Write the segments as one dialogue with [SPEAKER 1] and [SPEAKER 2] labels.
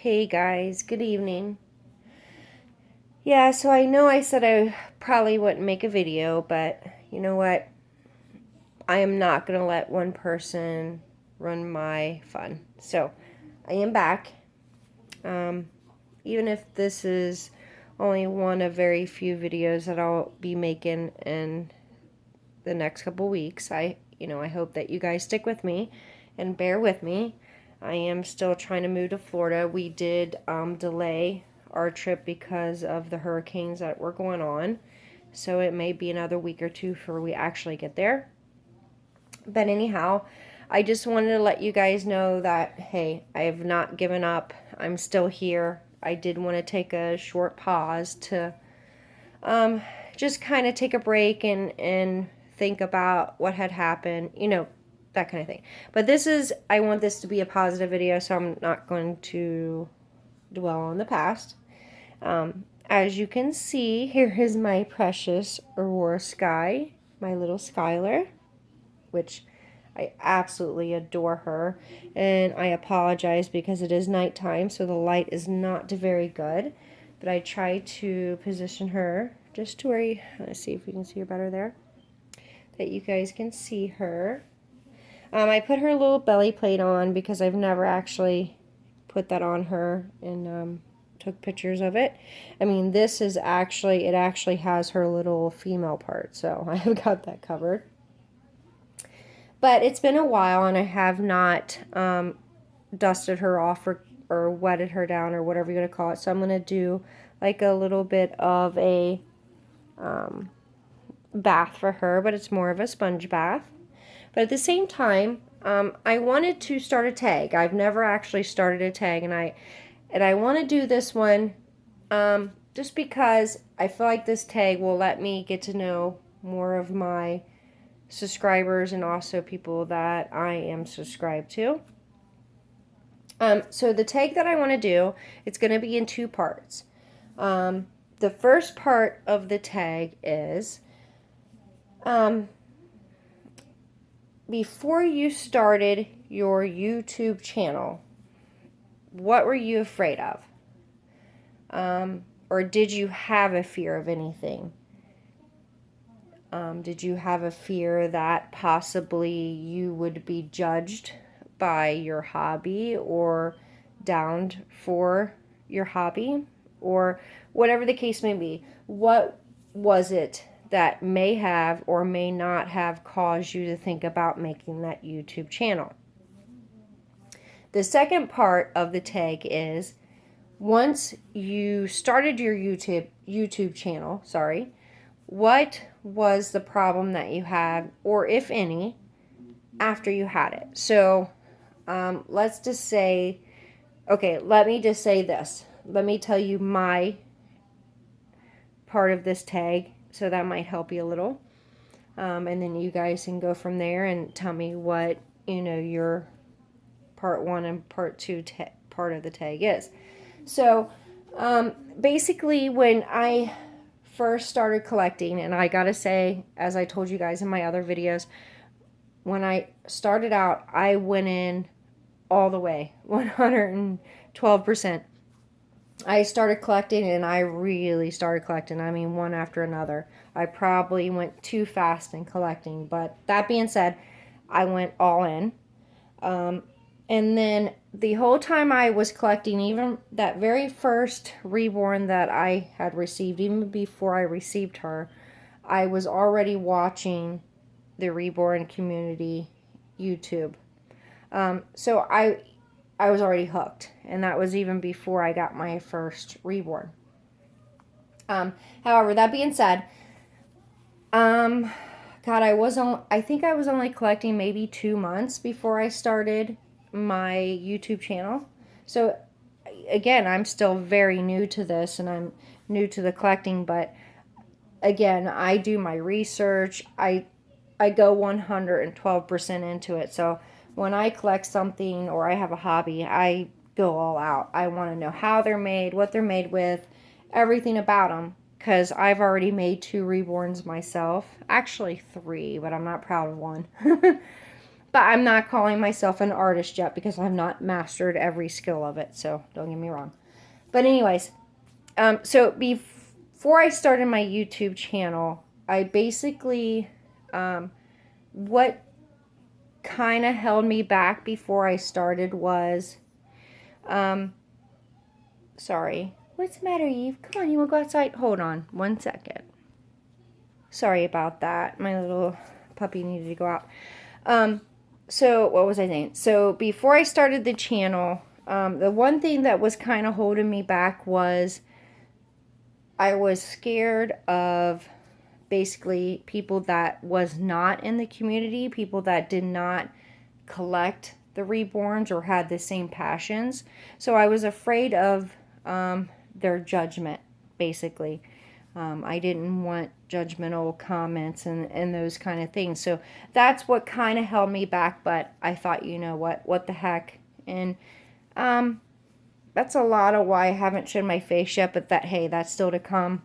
[SPEAKER 1] Hey guys, good evening. Yeah, so I know I said I probably wouldn't make a video, but you know what? I am not going to let one person run my fun. So I am back. Um, Even if this is only one of very few videos that I'll be making in the next couple weeks, I hope that you guys stick with me and bear with me. I am still trying to move to Florida. We did delay our trip because of the hurricanes that were going on. So it may be another week or two before we actually get there. But anyhow, I just wanted to let you guys know that, hey, I have not given up. I'm still here. I did want to take a short pause to um, just kind of take a break and think about what had happened, that kind of thing. But I want this to be a positive video, so I'm not going to dwell on the past. As you can see, here is my precious Aurora Sky, my little Skyler, which I absolutely adore her. And I apologize because it is nighttime, so the light is not very good. But I try to position her just to where let's see if we can see her better there. That you guys can see her. I put her little belly plate on because I've never actually put that on her and took pictures of it. I mean, it actually has her little female part, so I've got that covered. But it's been a while and I have not dusted her off or wetted her down or whatever you're going to call it. So I'm going to do like a little bit of a bath for her, but it's more of a sponge bath. But at the same time, I wanted to start a tag. I've never actually started a tag, and I want to do this one just because I feel like this tag will let me get to know more of my subscribers and also people that I am subscribed to. So the tag that I want to do, it's going to be in two parts. The first part of the tag is before you started your YouTube channel, what were you afraid of? Or did you have a fear of anything? Did you have a fear that possibly you would be judged by your hobby or downed for your hobby? Or whatever the case may be, what was it that may have or may not have caused you to think about making that YouTube channel? The second part of the tag is once you started your YouTube channel, what was the problem that you had, or if any, after you had it? So let's just say, okay, let me just say this. Let me tell you my part of this tag, so that might help you a little. And then you guys can go from there and tell me what, your part one and part two part of the tag is. So basically when I first started collecting, and I gotta say, as I told you guys in my other videos, when I started out, I went in all the way, 112%. I started collecting, and I really started collecting. I mean, one after another. I probably went too fast in collecting, but that being said, I went all in. And then the whole time I was collecting, even that very first reborn that I had received, even before I received her, I was already watching the reborn community YouTube. So I was already hooked, and that was even before I got my first reborn. However, that being said, God, I think I was only collecting maybe 2 months before I started my YouTube channel. So again, I'm still very new to this, and I'm new to the collecting, but again, I do my research. I go 112% into it. So when I collect something or I have a hobby, I go all out. I want to know how they're made, what they're made with, everything about them, because I've already made 2 reborns myself. Actually 3, but I'm not proud of one. But I'm not calling myself an artist yet because I've not mastered every skill of it. So don't get me wrong. But anyways, so before I started my YouTube channel, I basically, what kind of held me back before I started was, sorry. What's the matter, Eve? Come on, you want to go outside? Hold on 1 second. Sorry about that. My little puppy needed to go out. So what was I saying? So before I started the channel, the one thing that was kind of holding me back was I was scared of basically people that was not in the community, people that did not collect the reborns or had the same passions. So I was afraid of their judgment, basically. I didn't want judgmental comments and those kind of things. So that's what kind of held me back. But I thought, you know what the heck? And that's a lot of why I haven't shown my face yet. But hey, that's still to come.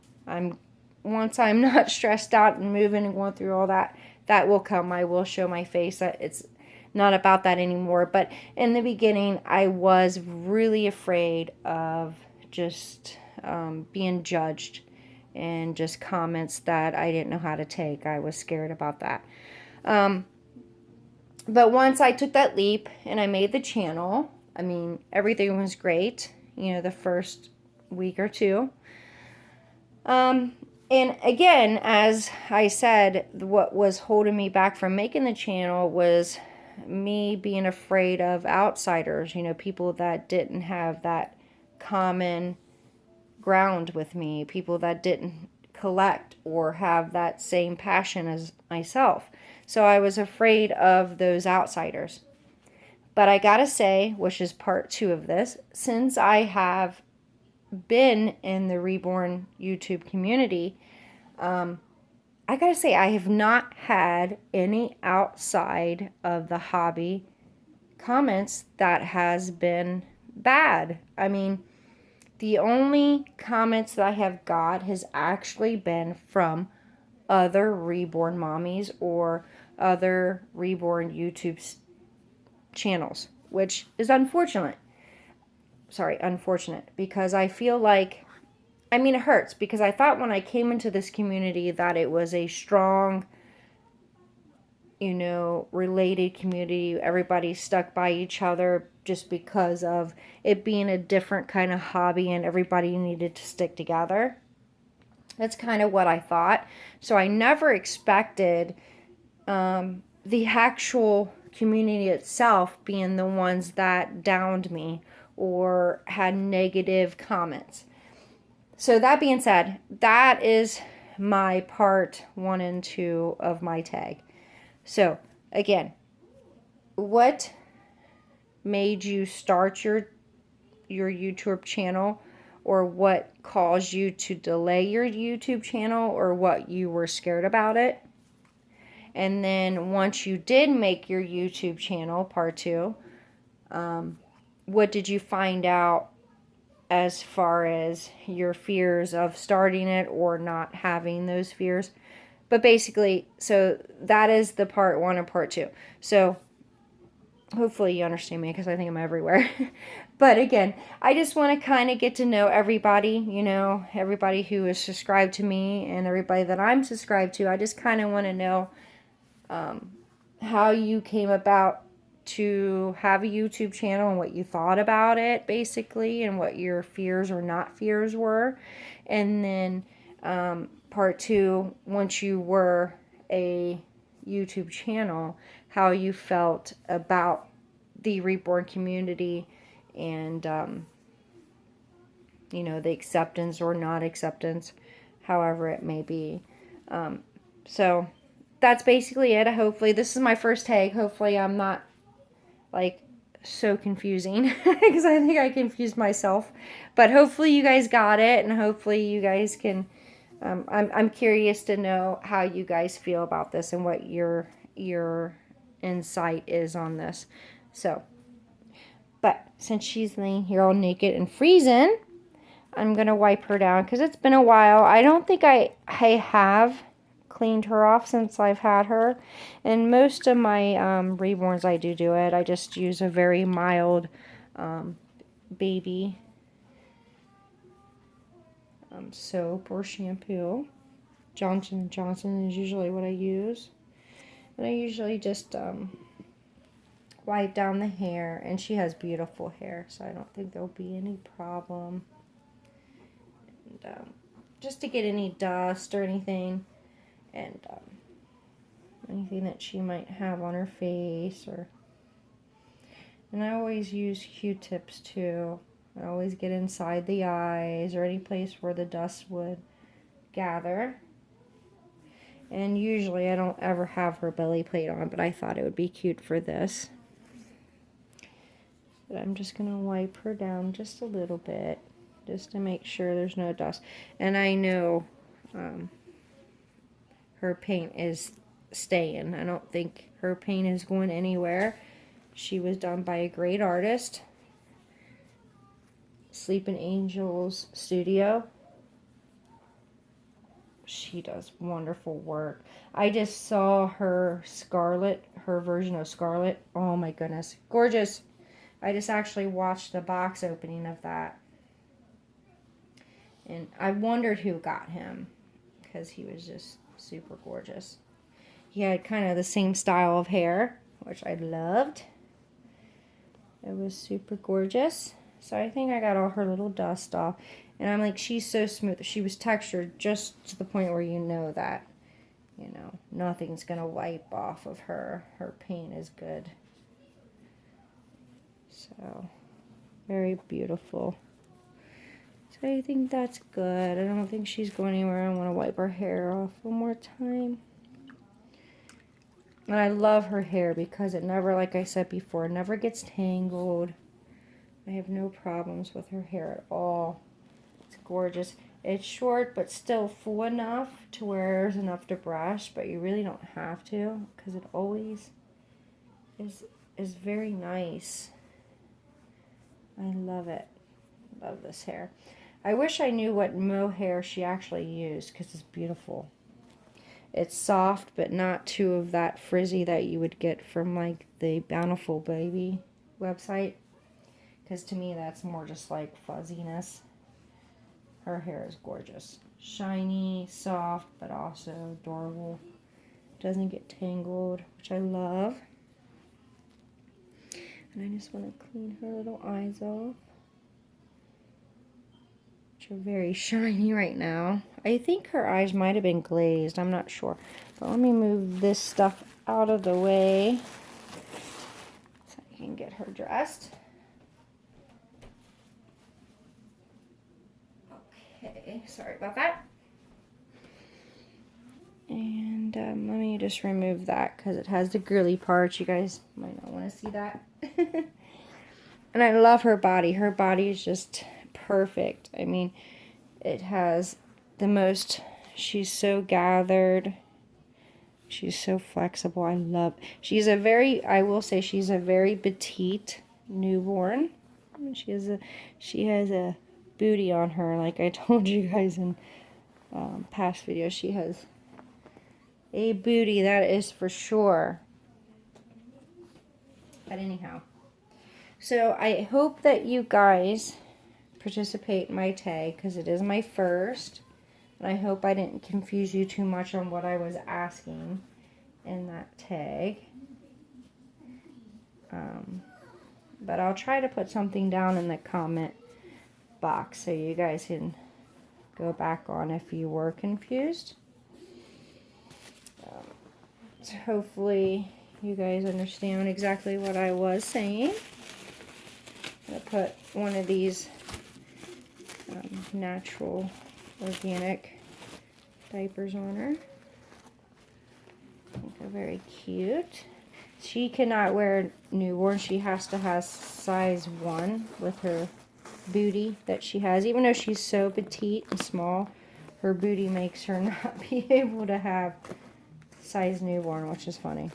[SPEAKER 1] Once I'm not stressed out and moving and going through all that, that will come. I will show my face. It's not about that anymore. But in the beginning, I was really afraid of just being judged and just comments that I didn't know how to take. I was scared about that. But once I took that leap and I made the channel, I mean, everything was great, you know, the first week or two. And again, as I said, what was holding me back from making the channel was me being afraid of outsiders, you know, people that didn't have that common ground with me, people that didn't collect or have that same passion as myself. So I was afraid of those outsiders. But I gotta say, which is part 2 of this, since I have been in the Reborn YouTube community, I gotta say I have not had any outside of the hobby comments that has been bad. I mean, the only comments that I have got has actually been from other reborn mommies or other reborn YouTube channels, which is unfortunate. Sorry, unfortunate, because I feel like, I mean, it hurts because I thought when I came into this community that it was a strong, you know, related community. Everybody stuck by each other just because of it being a different kind of hobby and everybody needed to stick together. That's kind of what I thought. So I never expected the actual community itself being the ones that downed me or had negative comments. So that being said, that is my part 1 and 2 of my tag. So, again, what made you start your YouTube channel, or what caused you to delay your YouTube channel, or what you were scared about it? And then once you did make your YouTube channel, part 2, what did you find out as far as your fears of starting it or not having those fears? But basically, so that is the part 1 and part 2. So hopefully you understand me because I think I'm everywhere. But again, I just want to kind of get to know everybody, you know, everybody who is subscribed to me and everybody that I'm subscribed to. I just kind of want to know how you came about to have a YouTube channel and what you thought about it, basically, and what your fears or not fears were. And then part 2, once you were a YouTube channel, how you felt about the Reborn community and, you know, the acceptance or not acceptance, however it may be. So that's basically it. Hopefully, this is my first tag. Hopefully, I'm not like so confusing because I think I confused myself. But hopefully, you guys got it, and hopefully, you guys can. I'm curious to know how you guys feel about this and what your insight is on this. So, but since she's laying here all naked and freezing, I'm gonna wipe her down because it's been a while. I don't think I have cleaned her off since I've had her. And most of my reborns I do it. I just use a very mild baby soap or shampoo. Johnson & Johnson is usually what I use. And I usually just wipe down the hair. And she has beautiful hair, so I don't think there'll be any problem. And just to get any dust or anything. And anything that she might have on her face. And I always use Q-tips too. I always get inside the eyes or any place where the dust would gather. And usually I don't ever have her belly plate on, but I thought it would be cute for this. But I'm just going to wipe her down just a little bit, just to make sure there's no dust. And I know her paint is staying. I don't think her paint is going anywhere. She was done by a great artist. Sleeping Angels Studio. She does wonderful work. I just saw her Scarlet, her version of Scarlet. Oh my goodness, gorgeous. I just actually watched the box opening of that. And I wondered who got him, because he was just super gorgeous. He had kind of the same style of hair, which I loved. It was super gorgeous. So I think I got all her little dust off. And I'm like, she's so smooth. She was textured just to the point where you know that, you know, nothing's going to wipe off of her. Her paint is good. So, very beautiful. So I think that's good. I don't think she's going anywhere. I want to wipe her hair off one more time. And I love her hair because it never, like I said before, never gets tangled. I have no problems with her hair at all. It's gorgeous. It's short, but still full enough to where there's enough to brush, but you really don't have to, because it always is very nice. I love it. Love this hair. I wish I knew what mohair she actually used, because it's beautiful. It's soft, but not too of that frizzy that you would get from like the Bountiful Baby website. Because to me, that's more just like fuzziness. Her hair is gorgeous. Shiny, soft, but also adorable. Doesn't get tangled, which I love. And I just want to clean her little eyes off, which are very shiny right now. I think her eyes might have been glazed. I'm not sure. But let me move this stuff out of the way so I can get her dressed. Okay, sorry about that. And let me just remove that because it has the girly parts. You guys might not want to see that. And I love her body. Her body is just perfect. I mean, it has the most, she's so gathered. She's so flexible. I love, she's a very, I will say she's a very petite newborn. She has a booty on her, like I told you guys in past videos. She has a booty, that is for sure. But anyhow, so I hope that you guys participate in my tag, because it is my first, and I hope I didn't confuse you too much on what I was asking in that tag. But I'll try to put something down in the comment box so you guys can go back on if you were confused. So hopefully you guys understand exactly what I was saying. I'm going to put one of these natural organic diapers on her. I think they're very cute. She cannot wear newborn. She has to have size 1 with her booty that she has. Even though she's so petite and small, her booty makes her not be able to have size newborn, which is funny.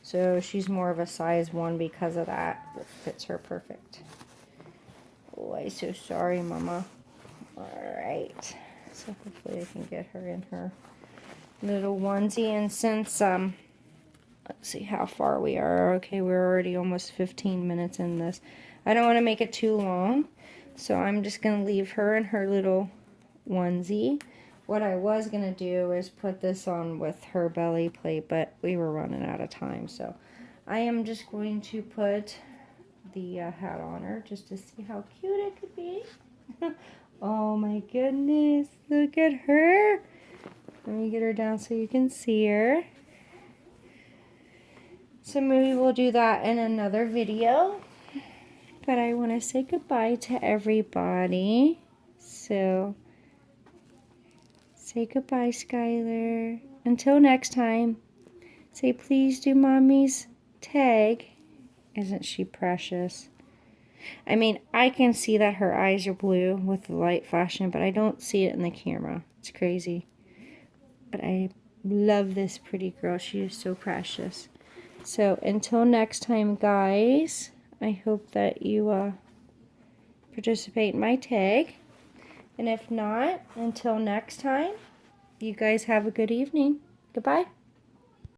[SPEAKER 1] So she's more of a size 1 because of that. It fits her perfect. Oh, I'm so sorry, Mama. Alright. So hopefully I can get her in her little onesie. And since, let's see how far we are. Okay, we're already almost 15 minutes in this. I don't want to make it too long, so I'm just going to leave her in her little onesie. What I was going to do is put this on with her belly plate, but we were running out of time, so I am just going to put the hat on her just to see how cute it could be. Oh my goodness, look at her. Let me get her down so you can see her. So maybe we'll do that in another video. But I want to say goodbye to everybody. So, say goodbye, Skylar. Until next time, say please do Mommy's tag. Isn't she precious? I mean, I can see that her eyes are blue with the light flashing, but I don't see it in the camera. It's crazy. But I love this pretty girl. She is so precious. So, until next time, guys, I hope that you participate in my tag. And if not, until next time, you guys have a good evening. Goodbye.